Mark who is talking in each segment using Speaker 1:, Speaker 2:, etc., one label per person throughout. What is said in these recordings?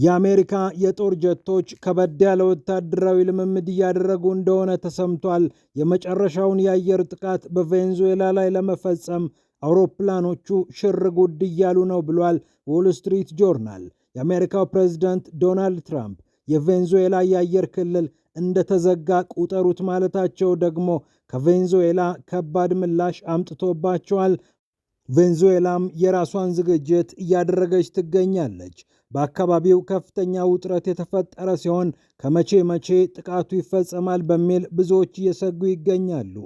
Speaker 1: የአሜሪካ የጦር ጀቶች ከበድ ያለ ወታደራዊ ልምምድ እያደረጉ እንደሆነ ተሰምቷል። የመጨረሻውን የአየር ጥቃት በቬንዙዌላ ላይ ለመፈጸም አውሮፕላኖቹ ሽር ጉድ እያሉ ነው ብሏል ዎል ስትሪት ጆርናል። የአሜሪካው ፕሬዝዳንት ዶናልድ ትራምፕ የቬንዙዌላ የአየር ክልል እንደተዘጋ ቁጠሩት ማለታቸው ደግሞ ከቬንዙዌላ ከባድ ምላሽ አምጥቶባቸዋል። ቬንዙዌላም የራሷን ዝግጅት እያደረገች ትገኛለች። በአካባቢው ከፍተኛ ውጥረት የተፈጠረ ሲሆን ከመቼ መቼ ጥቃቱ ይፈጸማል በሚል ብዙዎች እየሰጉ ይገኛሉ።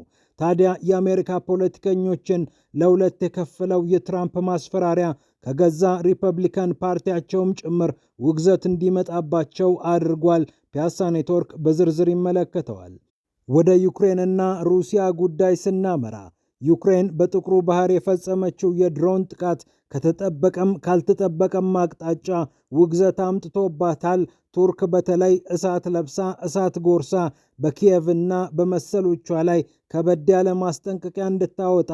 Speaker 1: ታዲያ የአሜሪካ ፖለቲከኞችን ለሁለት የከፈለው የትራምፕ ማስፈራሪያ ከገዛ ሪፐብሊካን ፓርቲያቸውም ጭምር ውግዘት እንዲመጣባቸው አድርጓል። ፒያሳ ኔትወርክ በዝርዝር ይመለከተዋል። ወደ ዩክሬንና ሩሲያ ጉዳይ ስናመራ ዩክሬን በጥቁሩ ባህር የፈጸመችው የድሮን ጥቃት ከተጠበቀም ካልተጠበቀም አቅጣጫ ውግዘት አምጥቶባታል። ቱርክ በተለይ እሳት ለብሳ እሳት ጎርሳ በኪየቭና በመሰሎቿ ላይ ከበድ ያለ ማስጠንቀቂያ እንድታወጣ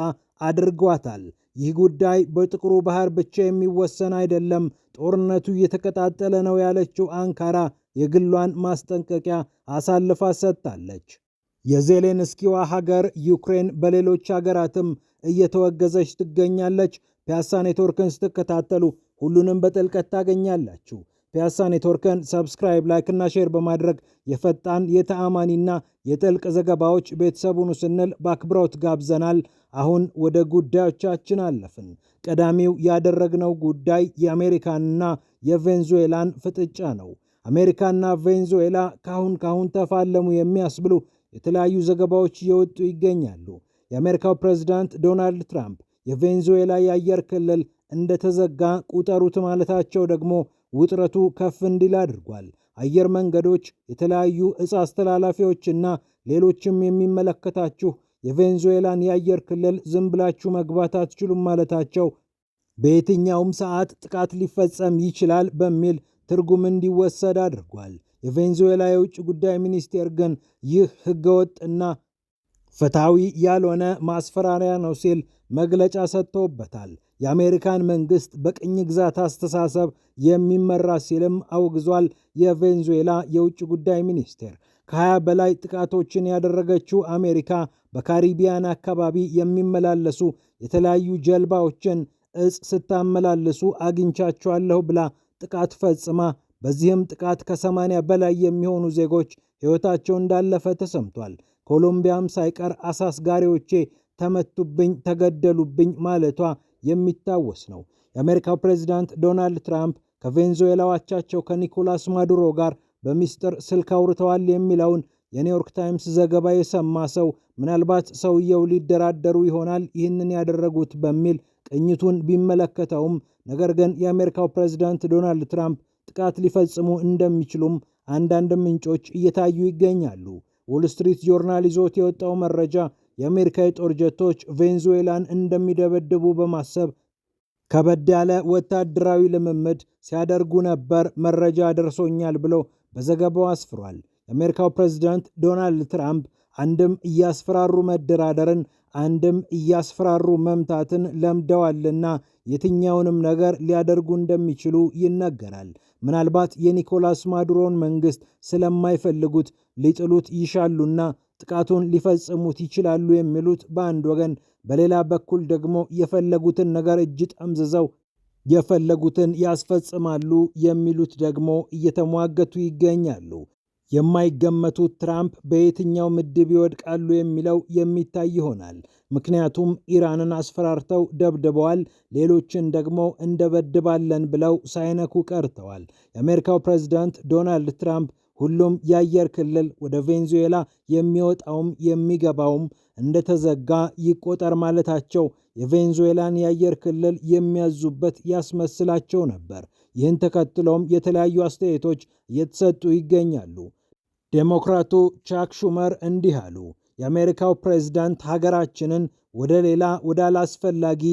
Speaker 1: አድርጓታል። ይህ ጉዳይ በጥቁሩ ባህር ብቻ የሚወሰን አይደለም፣ ጦርነቱ እየተቀጣጠለ ነው ያለችው አንካራ የግሏን ማስጠንቀቂያ አሳልፋ ሰጥታለች። የዜሌንስኪዋ ሀገር ዩክሬን በሌሎች ሀገራትም እየተወገዘች ትገኛለች። ፒያሳ ኔትወርክን ስትከታተሉ ሁሉንም በጥልቀት ታገኛላችሁ። ፒያሳ ኔትወርክን ሰብስክራይብ፣ ላይክ እና ሼር በማድረግ የፈጣን የተአማኒና የጥልቅ ዘገባዎች ቤተሰቡን ስንል በአክብሮት ጋብዘናል። አሁን ወደ ጉዳዮቻችን አለፍን። ቀዳሚው ያደረግነው ጉዳይ የአሜሪካንና የቬንዙዌላን ፍጥጫ ነው። አሜሪካና ቬንዙዌላ ካሁን ተፋለሙ የሚያስብሉ የተለያዩ ዘገባዎች እየወጡ ይገኛሉ። የአሜሪካው ፕሬዝዳንት ዶናልድ ትራምፕ የቬንዙዌላ የአየር ክልል እንደተዘጋ ቁጠሩት ማለታቸው ደግሞ ውጥረቱ ከፍ እንዲል አድርጓል። አየር መንገዶች፣ የተለያዩ እጽ አስተላላፊዎችና ሌሎችም የሚመለከታችሁ የቬንዙዌላን የአየር ክልል ዝም ብላችሁ መግባት አትችሉም ማለታቸው በየትኛውም ሰዓት ጥቃት ሊፈጸም ይችላል በሚል ትርጉም እንዲወሰድ አድርጓል። የቬንዙዌላ የውጭ ጉዳይ ሚኒስቴር ግን ይህ ህገወጥና ፍትሐዊ ያልሆነ ማስፈራሪያ ነው ሲል መግለጫ ሰጥቶበታል። የአሜሪካን መንግስት በቅኝ ግዛት አስተሳሰብ የሚመራ ሲልም አውግዟል። የቬንዙዌላ የውጭ ጉዳይ ሚኒስቴር ከ20 በላይ ጥቃቶችን ያደረገችው አሜሪካ በካሪቢያን አካባቢ የሚመላለሱ የተለያዩ ጀልባዎችን እጽ ስታመላልሱ አግኝቻቸዋለሁ ብላ ጥቃት ፈጽማ በዚህም ጥቃት ከ80 በላይ የሚሆኑ ዜጎች ሕይወታቸው እንዳለፈ ተሰምቷል። ኮሎምቢያም ሳይቀር አሳስጋሪዎቼ ተመቱብኝ፣ ተገደሉብኝ ማለቷ የሚታወስ ነው። የአሜሪካው ፕሬዝዳንት ዶናልድ ትራምፕ ከቬንዙዌላ አቻቸው ከኒኮላስ ማዱሮ ጋር በሚስጥር ስልክ አውርተዋል የሚለውን የኒውዮርክ ታይምስ ዘገባ የሰማ ሰው ምናልባት ሰውየው ሊደራደሩ ይሆናል ይህንን ያደረጉት በሚል ቅኝቱን ቢመለከተውም፣ ነገር ግን የአሜሪካው ፕሬዝዳንት ዶናልድ ትራምፕ ጥቃት ሊፈጽሙ እንደሚችሉም አንዳንድ ምንጮች እየታዩ ይገኛሉ። ዎል ስትሪት ጆርናል ይዞት የወጣው መረጃ የአሜሪካ የጦር ጀቶች ቬንዙዌላን እንደሚደበድቡ በማሰብ ከበድ ያለ ወታደራዊ ልምምድ ሲያደርጉ ነበር መረጃ ደርሶኛል ብሎ በዘገባው አስፍሯል። የአሜሪካው ፕሬዝዳንት ዶናልድ ትራምፕ አንድም እያስፈራሩ መደራደርን አንድም እያስፈራሩ መምታትን ለምደዋልና የትኛውንም ነገር ሊያደርጉ እንደሚችሉ ይነገራል። ምናልባት የኒኮላስ ማዱሮን መንግስት ስለማይፈልጉት ሊጥሉት ይሻሉና ጥቃቱን ሊፈጽሙት ይችላሉ የሚሉት በአንድ ወገን፣ በሌላ በኩል ደግሞ የፈለጉትን ነገር እጅ ጠምዝዘው የፈለጉትን ያስፈጽማሉ የሚሉት ደግሞ እየተሟገቱ ይገኛሉ። የማይገመቱት ትራምፕ በየትኛው ምድብ ይወድቃሉ የሚለው የሚታይ ይሆናል። ምክንያቱም ኢራንን አስፈራርተው ደብድበዋል፣ ሌሎችን ደግሞ እንደበድባለን ብለው ሳይነኩ ቀርተዋል። የአሜሪካው ፕሬዝዳንት ዶናልድ ትራምፕ ሁሉም የአየር ክልል ወደ ቬንዙዌላ የሚወጣውም የሚገባውም እንደተዘጋ ይቆጠር ማለታቸው የቬንዙዌላን የአየር ክልል የሚያዙበት ያስመስላቸው ነበር። ይህን ተከትሎም የተለያዩ አስተያየቶች እየተሰጡ ይገኛሉ። ዴሞክራቱ ቻክ ሹመር እንዲህ አሉ። የአሜሪካው ፕሬዝዳንት ሀገራችንን ወደ አላስፈላጊ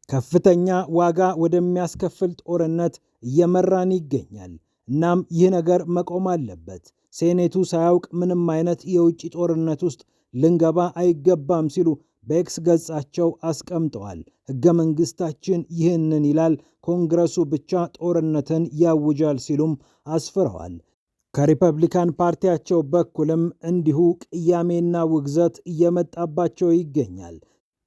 Speaker 1: ከፍተኛ ዋጋ ወደሚያስከፍል ጦርነት እየመራን ይገኛል። እናም ይህ ነገር መቆም አለበት። ሴኔቱ ሳያውቅ ምንም አይነት የውጭ ጦርነት ውስጥ ልንገባ አይገባም ሲሉ በኤክስ ገጻቸው አስቀምጠዋል። ሕገ መንግሥታችን ይህንን ይላል፣ ኮንግረሱ ብቻ ጦርነትን ያውጃል ሲሉም አስፍረዋል። ከሪፐብሊካን ፓርቲያቸው በኩልም እንዲሁ ቅያሜና ውግዘት እየመጣባቸው ይገኛል።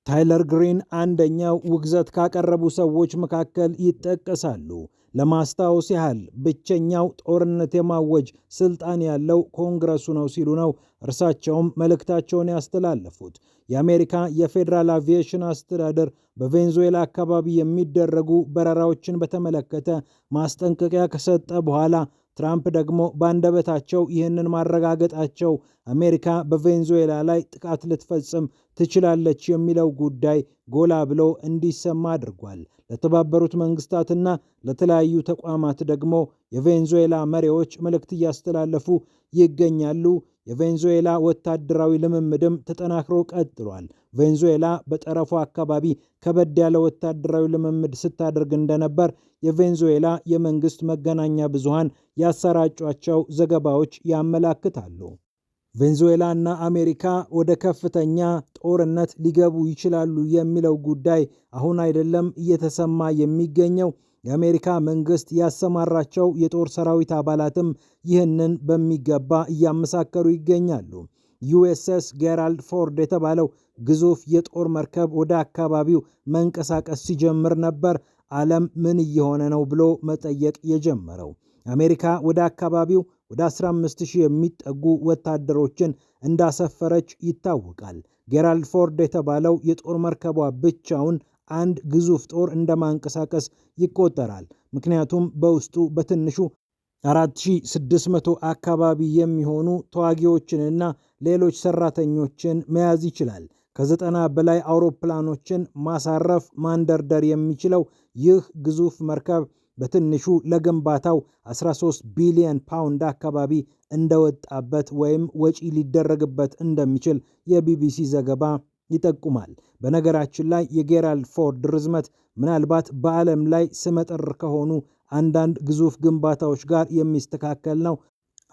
Speaker 1: ታይለር ግሪን አንደኛው ውግዘት ካቀረቡ ሰዎች መካከል ይጠቀሳሉ። ለማስታወስ ያህል ብቸኛው ጦርነት የማወጅ ስልጣን ያለው ኮንግረሱ ነው ሲሉ ነው እርሳቸውም መልእክታቸውን ያስተላለፉት። የአሜሪካ የፌዴራል አቪዬሽን አስተዳደር በቬንዙዌላ አካባቢ የሚደረጉ በረራዎችን በተመለከተ ማስጠንቀቂያ ከሰጠ በኋላ ትራምፕ ደግሞ በአንደበታቸው ይህንን ማረጋገጣቸው አሜሪካ በቬንዙዌላ ላይ ጥቃት ልትፈጽም ትችላለች የሚለው ጉዳይ ጎላ ብሎ እንዲሰማ አድርጓል። ለተባበሩት መንግስታትና ለተለያዩ ተቋማት ደግሞ የቬንዙዌላ መሪዎች መልእክት እያስተላለፉ ይገኛሉ። የቬንዙዌላ ወታደራዊ ልምምድም ተጠናክሮ ቀጥሏል። ቬንዙዌላ በጠረፉ አካባቢ ከበድ ያለ ወታደራዊ ልምምድ ስታደርግ እንደነበር የቬንዙዌላ የመንግስት መገናኛ ብዙሃን ያሰራጯቸው ዘገባዎች ያመላክታሉ። ቬንዙዌላ እና አሜሪካ ወደ ከፍተኛ ጦርነት ሊገቡ ይችላሉ የሚለው ጉዳይ አሁን አይደለም እየተሰማ የሚገኘው። የአሜሪካ መንግስት ያሰማራቸው የጦር ሰራዊት አባላትም ይህንን በሚገባ እያመሳከሩ ይገኛሉ። ዩኤስኤስ ጌራልድ ፎርድ የተባለው ግዙፍ የጦር መርከብ ወደ አካባቢው መንቀሳቀስ ሲጀምር ነበር ዓለም ምን እየሆነ ነው ብሎ መጠየቅ የጀመረው። አሜሪካ ወደ አካባቢው ወደ 15000 የሚጠጉ ወታደሮችን እንዳሰፈረች ይታወቃል። ጌራልድ ፎርድ የተባለው የጦር መርከቧ ብቻውን አንድ ግዙፍ ጦር እንደማንቀሳቀስ ይቆጠራል። ምክንያቱም በውስጡ በትንሹ 4600 አካባቢ የሚሆኑ ተዋጊዎችንና ሌሎች ሰራተኞችን መያዝ ይችላል። ከ90 በላይ አውሮፕላኖችን ማሳረፍ ማንደርደር የሚችለው ይህ ግዙፍ መርከብ በትንሹ ለግንባታው 13 ቢሊዮን ፓውንድ አካባቢ እንደወጣበት ወይም ወጪ ሊደረግበት እንደሚችል የቢቢሲ ዘገባ ይጠቁማል። በነገራችን ላይ የጌራልድ ፎርድ ርዝመት ምናልባት በዓለም ላይ ስመጥር ከሆኑ አንዳንድ ግዙፍ ግንባታዎች ጋር የሚስተካከል ነው።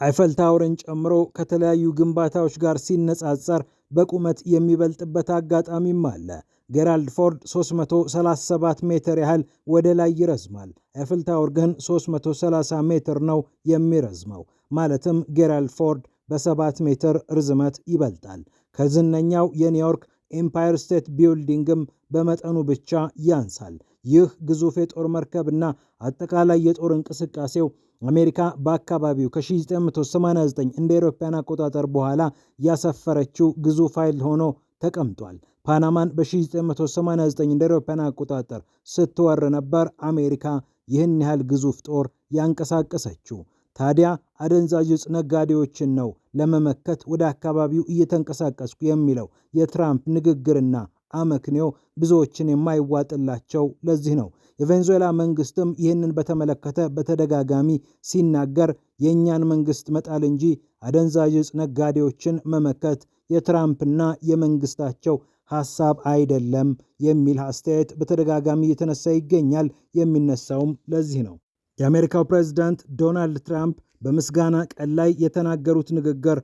Speaker 1: አይፈል ታወርን ጨምሮ ከተለያዩ ግንባታዎች ጋር ሲነጻጸር በቁመት የሚበልጥበት አጋጣሚም አለ። ጌራልድ ፎርድ 337 ሜትር ያህል ወደ ላይ ይረዝማል። አይፈል ታወር ግን 330 ሜትር ነው የሚረዝመው። ማለትም ጌራልድ ፎርድ በ7 ሜትር ርዝመት ይበልጣል። ከዝነኛው የኒውዮርክ ኤምፓየር ስቴት ቢልዲንግም በመጠኑ ብቻ ያንሳል። ይህ ግዙፍ የጦር መርከብና አጠቃላይ የጦር እንቅስቃሴው አሜሪካ በአካባቢው ከ1989 እንደ አውሮፓውያን አቆጣጠር በኋላ ያሰፈረችው ግዙፍ ኃይል ሆኖ ተቀምጧል። ፓናማን በ1989 እንደ አውሮፓውያን አቆጣጠር ስትወር ነበር አሜሪካ ይህን ያህል ግዙፍ ጦር ያንቀሳቀሰችው። ታዲያ አደንዛዥ ዕፅ ነጋዴዎችን ነው ለመመከት ወደ አካባቢው እየተንቀሳቀስኩ የሚለው የትራምፕ ንግግርና አመክንዮ ብዙዎችን የማይዋጥላቸው ለዚህ ነው። የቬንዙዌላ መንግስትም ይህንን በተመለከተ በተደጋጋሚ ሲናገር የእኛን መንግስት መጣል እንጂ አደንዛዥ ዕፅ ነጋዴዎችን መመከት የትራምፕና የመንግስታቸው ሐሳብ አይደለም የሚል አስተያየት በተደጋጋሚ እየተነሳ ይገኛል። የሚነሳውም ለዚህ ነው። የአሜሪካው ፕሬዝዳንት ዶናልድ ትራምፕ በምስጋና ቀን ላይ የተናገሩት ንግግር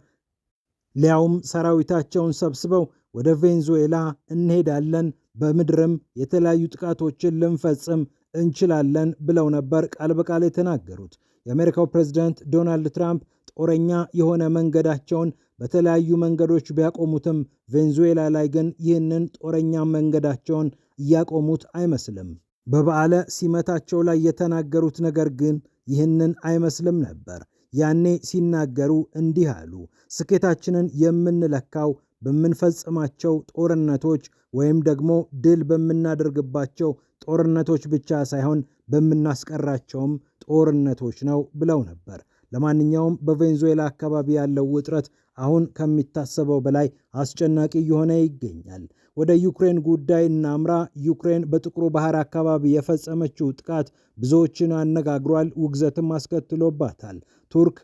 Speaker 1: ሊያውም ሰራዊታቸውን ሰብስበው ወደ ቬንዙዌላ እንሄዳለን፣ በምድርም የተለያዩ ጥቃቶችን ልንፈጽም እንችላለን ብለው ነበር ቃል በቃል የተናገሩት። የአሜሪካው ፕሬዝዳንት ዶናልድ ትራምፕ ጦረኛ የሆነ መንገዳቸውን በተለያዩ መንገዶች ቢያቆሙትም ቬንዙዌላ ላይ ግን ይህንን ጦረኛ መንገዳቸውን እያቆሙት አይመስልም። በበዓለ ሲመታቸው ላይ የተናገሩት ነገር ግን ይህንን አይመስልም ነበር። ያኔ ሲናገሩ እንዲህ አሉ። ስኬታችንን የምንለካው በምንፈጽማቸው ጦርነቶች ወይም ደግሞ ድል በምናደርግባቸው ጦርነቶች ብቻ ሳይሆን በምናስቀራቸውም ጦርነቶች ነው ብለው ነበር። ለማንኛውም በቬንዙዌላ አካባቢ ያለው ውጥረት አሁን ከሚታሰበው በላይ አስጨናቂ እየሆነ ይገኛል። ወደ ዩክሬን ጉዳይ እናምራ። ዩክሬን በጥቁሩ ባህር አካባቢ የፈጸመችው ጥቃት ብዙዎችን አነጋግሯል፣ ውግዘትም አስከትሎባታል። ቱርክ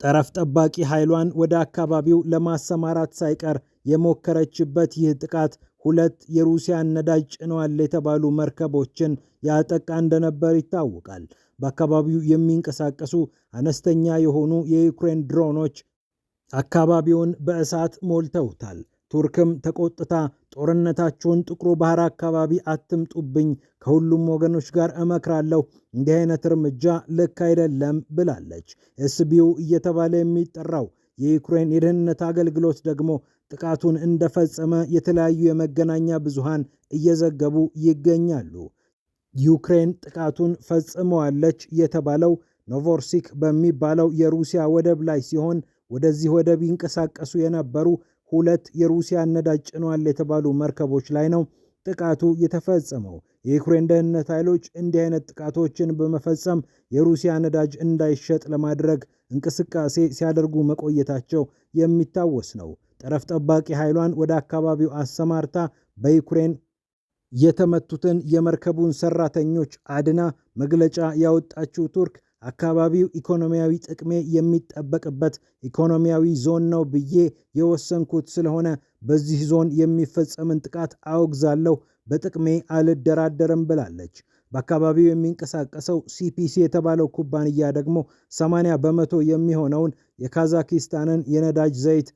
Speaker 1: ጠረፍ ጠባቂ ኃይሏን ወደ አካባቢው ለማሰማራት ሳይቀር የሞከረችበት ይህ ጥቃት 2 የሩሲያን ነዳጅ ጭነዋል የተባሉ መርከቦችን ያጠቃ እንደነበር ይታወቃል። በአካባቢው የሚንቀሳቀሱ አነስተኛ የሆኑ የዩክሬን ድሮኖች አካባቢውን በእሳት ሞልተውታል። ቱርክም ተቆጥታ ጦርነታችሁን ጥቁሩ ባህር አካባቢ አትምጡብኝ፣ ከሁሉም ወገኖች ጋር እመክራለሁ፣ እንዲህ አይነት እርምጃ ልክ አይደለም ብላለች። ኤስቢዩ እየተባለ የሚጠራው የዩክሬን የደህንነት አገልግሎት ደግሞ ጥቃቱን እንደፈጸመ የተለያዩ የመገናኛ ብዙሃን እየዘገቡ ይገኛሉ። ዩክሬን ጥቃቱን ፈጽመዋለች የተባለው ኖቮሮሲክ በሚባለው የሩሲያ ወደብ ላይ ሲሆን ወደዚህ ወደብ ይንቀሳቀሱ የነበሩ 2 የሩሲያ ነዳጅ ጭነዋል የተባሉ መርከቦች ላይ ነው ጥቃቱ የተፈጸመው። የዩክሬን ደህንነት ኃይሎች እንዲህ አይነት ጥቃቶችን በመፈጸም የሩሲያ ነዳጅ እንዳይሸጥ ለማድረግ እንቅስቃሴ ሲያደርጉ መቆየታቸው የሚታወስ ነው። ጠረፍ ጠባቂ ኃይሏን ወደ አካባቢው አሰማርታ በዩክሬን የተመቱትን የመርከቡን ሰራተኞች አድና መግለጫ ያወጣችው ቱርክ አካባቢው ኢኮኖሚያዊ ጥቅሜ የሚጠበቅበት ኢኮኖሚያዊ ዞን ነው ብዬ የወሰንኩት ስለሆነ በዚህ ዞን የሚፈጸምን ጥቃት አወግዛለሁ፣ በጥቅሜ አልደራደርም ብላለች። በአካባቢው የሚንቀሳቀሰው ሲፒሲ የተባለው ኩባንያ ደግሞ 80 በመቶ የሚሆነውን የካዛኪስታንን የነዳጅ ዘይት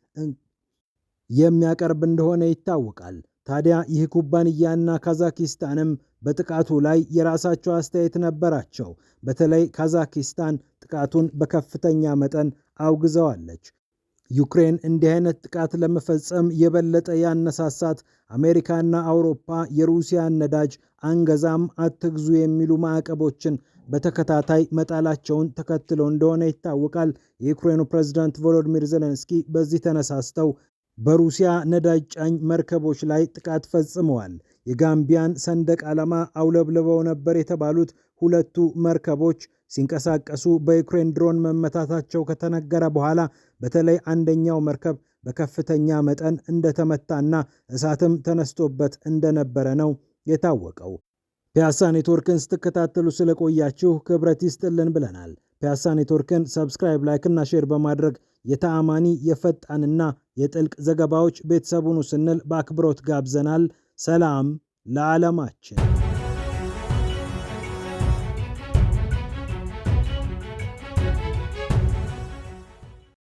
Speaker 1: የሚያቀርብ እንደሆነ ይታወቃል። ታዲያ ይህ ኩባንያና ካዛኪስታንም በጥቃቱ ላይ የራሳቸው አስተያየት ነበራቸው። በተለይ ካዛኪስታን ጥቃቱን በከፍተኛ መጠን አውግዘዋለች። ዩክሬን እንዲህ አይነት ጥቃት ለመፈጸም የበለጠ ያነሳሳት አሜሪካና አውሮፓ የሩሲያን ነዳጅ አንገዛም፣ አትግዙ የሚሉ ማዕቀቦችን በተከታታይ መጣላቸውን ተከትሎ እንደሆነ ይታወቃል። የዩክሬኑ ፕሬዝዳንት ቮሎዲሚር ዜሌንስኪ በዚህ ተነሳስተው በሩሲያ ነዳጅ ጫኝ መርከቦች ላይ ጥቃት ፈጽመዋል። የጋምቢያን ሰንደቅ ዓላማ አውለብልበው ነበር የተባሉት 2ቱ መርከቦች ሲንቀሳቀሱ በዩክሬን ድሮን መመታታቸው ከተነገረ በኋላ በተለይ አንደኛው መርከብ በከፍተኛ መጠን እንደተመታና እሳትም ተነስቶበት እንደነበረ ነው የታወቀው። ፒያሳ ኔትወርክን ስትከታተሉ ስለቆያችሁ ክብረት ይስጥልን ብለናል። ፒያሳ ኔትወርክን ሰብስክራይብ፣ ላይክ እና ሼር በማድረግ የተአማኒ የፈጣንና የጥልቅ ዘገባዎች ቤተሰቡን ስንል በአክብሮት ጋብዘናል። ሰላም ለዓለማችን።